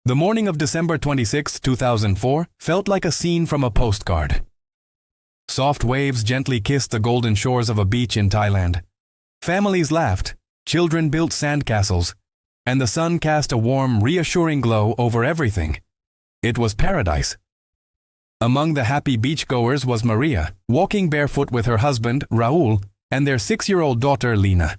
The morning of December 26, 2004, felt like a scene from a postcard. Soft waves gently kissed the golden shores of a beach in Thailand. Families laughed, children built sandcastles, and the sun cast a warm, reassuring glow over everything. It was paradise. Among the happy beachgoers was Maria, walking barefoot with her husband, Raul, and their 6-year-old daughter, Lina.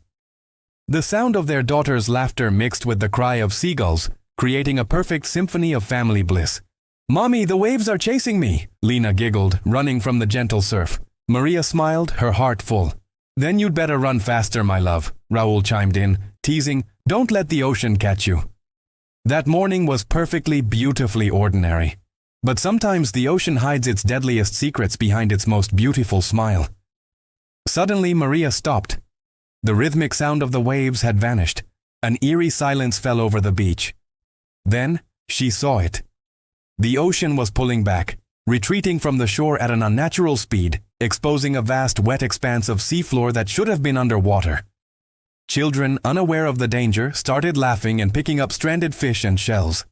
The sound of their daughter's laughter mixed with the cry of seagulls, creating a perfect symphony of family bliss. "Mommy, the waves are chasing me," Lina giggled, running from the gentle surf. Maria smiled, her heart full. "Then you'd better run faster, my love," Raul chimed in, teasing, "Don't let the ocean catch you." That morning was perfectly, beautifully ordinary. But sometimes the ocean hides its deadliest secrets behind its most beautiful smile. Suddenly, Maria stopped. The rhythmic sound of the waves had vanished. An eerie silence fell over the beach. Then, she saw it. The ocean was pulling back, retreating from the shore at an unnatural speed, exposing a vast wet expanse of seafloor that should have been underwater. Children, unaware of the danger, started laughing and picking up stranded fish and shells.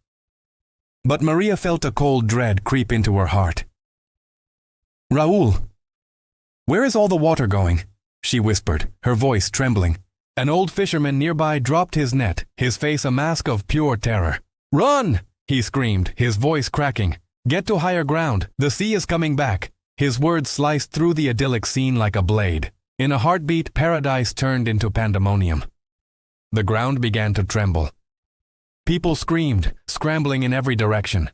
But Maria felt a cold dread creep into her heart. "Raul, where is all the water going?" she whispered, her voice trembling. An old fisherman nearby dropped his net, his face a mask of pure terror. "Run!" he screamed, his voice cracking. "Get to higher ground, the sea is coming back." His words sliced through the idyllic scene like a blade. In a heartbeat, paradise turned into pandemonium. The ground began to tremble. People screamed, scrambling in every direction.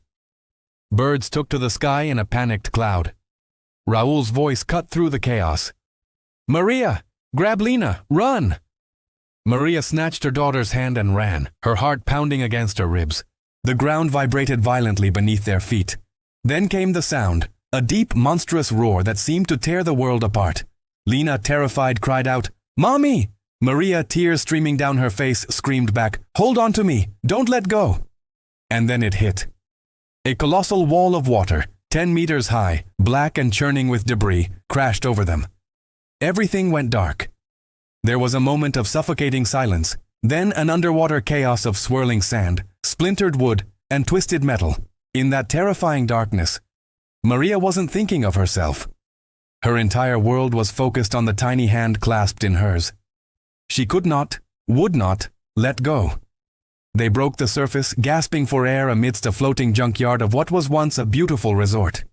Birds took to the sky in a panicked cloud. Raul's voice cut through the chaos. "Maria, grab Lina, run!" Maria snatched her daughter's hand and ran, her heart pounding against her ribs. The ground vibrated violently beneath their feet. Then came the sound, a deep, monstrous roar that seemed to tear the world apart. Lina, terrified, cried out, "Mommy!" Maria, tears streaming down her face, screamed back, "Hold on to me! Don't let go!" And then it hit. A colossal wall of water, 10 meters high, black and churning with debris, crashed over them. Everything went dark. There was a moment of suffocating silence, then an underwater chaos of swirling sand, splintered wood, and twisted metal. In that terrifying darkness, Maria wasn't thinking of herself. Her entire world was focused on the tiny hand clasped in hers. She could not, would not, let go. They broke the surface, gasping for air amidst a floating junkyard of what was once a beautiful resort.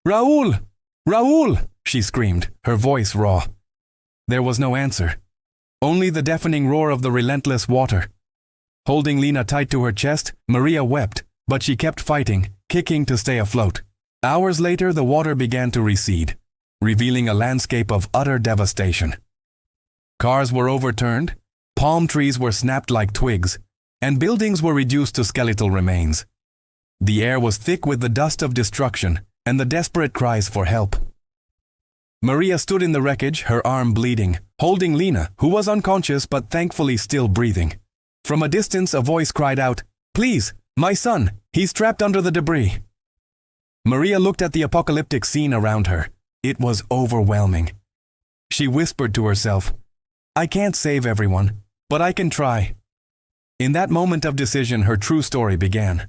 "Raul! Raul!" she screamed, her voice raw. There was no answer. Only the deafening roar of the relentless water. Holding Lina tight to her chest, Maria wept, but she kept fighting, kicking to stay afloat. Hours later, the water began to recede, revealing a landscape of utter devastation. Cars were overturned, palm trees were snapped like twigs, and buildings were reduced to skeletal remains. The air was thick with the dust of destruction and the desperate cries for help. Maria stood in the wreckage, her arm bleeding, holding Lina, who was unconscious but thankfully still breathing. From a distance, a voice cried out, "Please, my son, he's trapped under the debris." Maria looked at the apocalyptic scene around her. It was overwhelming. She whispered to herself, "I can't save everyone, but I can try." In that moment of decision, her true story began.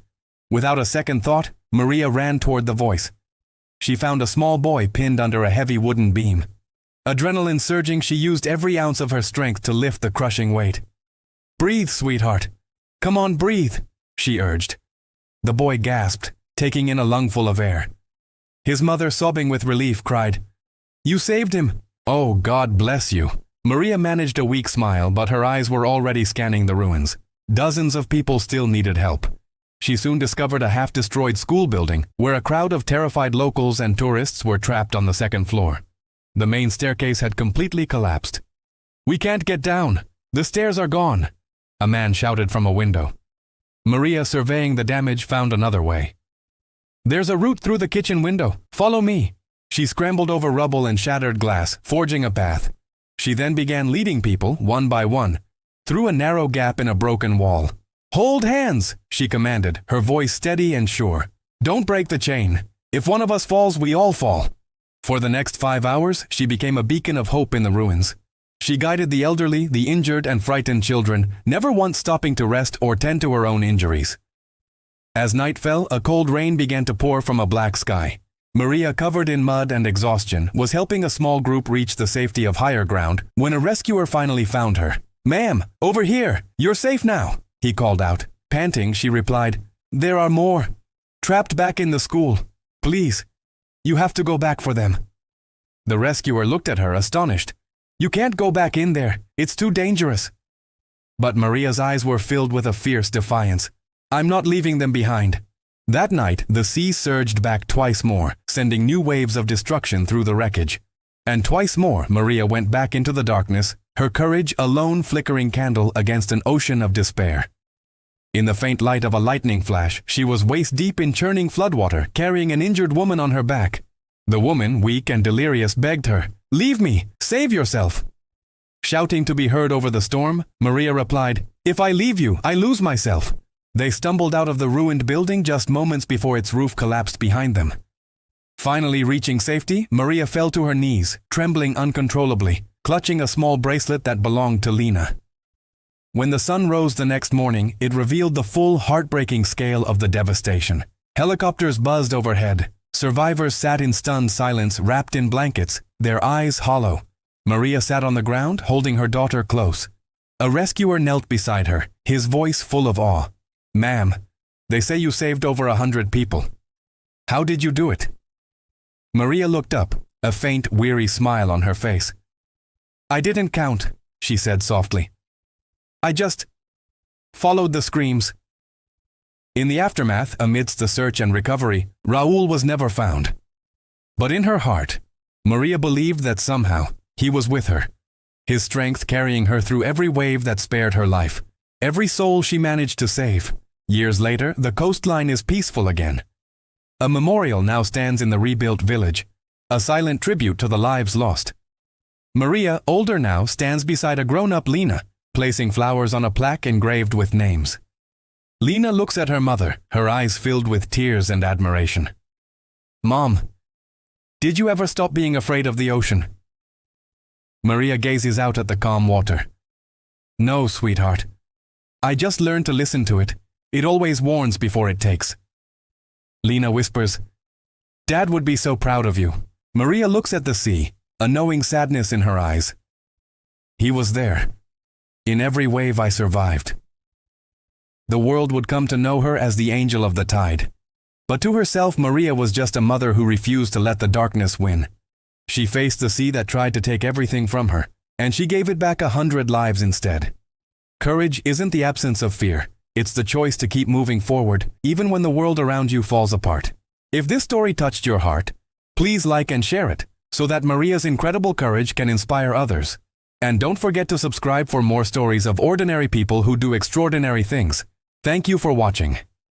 Without a second thought, Maria ran toward the voice. She found a small boy pinned under a heavy wooden beam. Adrenaline surging, she used every ounce of her strength to lift the crushing weight. "Breathe, sweetheart. Come on, breathe," she urged. The boy gasped, taking in a lungful of air. His mother, sobbing with relief, cried, "You saved him." "Oh, God bless you." Maria managed a weak smile, but her eyes were already scanning the ruins. Dozens of people still needed help. She soon discovered a half-destroyed school building, where a crowd of terrified locals and tourists were trapped on the second floor. The main staircase had completely collapsed. "We can't get down. The stairs are gone," a man shouted from a window. Maria, surveying the damage, found another way. "There's a route through the kitchen window. Follow me." She scrambled over rubble and shattered glass, forging a path. She then began leading people, one by one, through a narrow gap in a broken wall. "Hold hands," she commanded, her voice steady and sure. "Don't break the chain. If one of us falls, we all fall." For the next 5 hours, she became a beacon of hope in the ruins. She guided the elderly, the injured, and frightened children, never once stopping to rest or tend to her own injuries. As night fell, a cold rain began to pour from a black sky. Maria, covered in mud and exhaustion, was helping a small group reach the safety of higher ground when a rescuer finally found her. "Ma'am, over here! You're safe now!" he called out. Panting, she replied, "There are more. Trapped back in the school. Please, you have to go back for them." The rescuer looked at her, astonished. "You can't go back in there. It's too dangerous." But Maria's eyes were filled with a fierce defiance. "I'm not leaving them behind." That night, the sea surged back twice more, sending new waves of destruction through the wreckage. And twice more, Maria went back into the darkness, her courage a lone flickering candle against an ocean of despair. In the faint light of a lightning flash, she was waist-deep in churning floodwater, carrying an injured woman on her back. The woman, weak and delirious, begged her, "Leave me! Save yourself!" Shouting to be heard over the storm, Maria replied, "If I leave you, I lose myself." They stumbled out of the ruined building just moments before its roof collapsed behind them. Finally reaching safety, Maria fell to her knees, trembling uncontrollably, clutching a small bracelet that belonged to Lena. When the sun rose the next morning, it revealed the full, heartbreaking scale of the devastation. Helicopters buzzed overhead. Survivors sat in stunned silence, wrapped in blankets, their eyes hollow. Maria sat on the ground, holding her daughter close. A rescuer knelt beside her, his voice full of awe. "Ma'am, they say you saved over 100 people. How did you do it?" Maria looked up, a faint, weary smile on her face. "I didn't count," she said softly. "I just followed the screams." In the aftermath, amidst the search and recovery, Raoul was never found. But in her heart, Maria believed that somehow he was with her, his strength carrying her through every wave that spared her life, every soul she managed to save. Years later, the coastline is peaceful again. A memorial now stands in the rebuilt village, a silent tribute to the lives lost. Maria, older now, stands beside a grown-up Lena, placing flowers on a plaque engraved with names. Lena looks at her mother, her eyes filled with tears and admiration. "Mom, did you ever stop being afraid of the ocean?" Maria gazes out at the calm water. "No, sweetheart. I just learned to listen to it. It always warns before it takes." Lena whispers, "Dad would be so proud of you." Maria looks at the sea, a knowing sadness in her eyes. "He was there. In every wave I survived." The world would come to know her as the angel of the tide. But to herself, Maria was just a mother who refused to let the darkness win. She faced the sea that tried to take everything from her, and she gave it back 100 lives instead. Courage isn't the absence of fear. It's the choice to keep moving forward, even when the world around you falls apart. If this story touched your heart, please like and share it, so that Maria's incredible courage can inspire others. And don't forget to subscribe for more stories of ordinary people who do extraordinary things. Thank you for watching.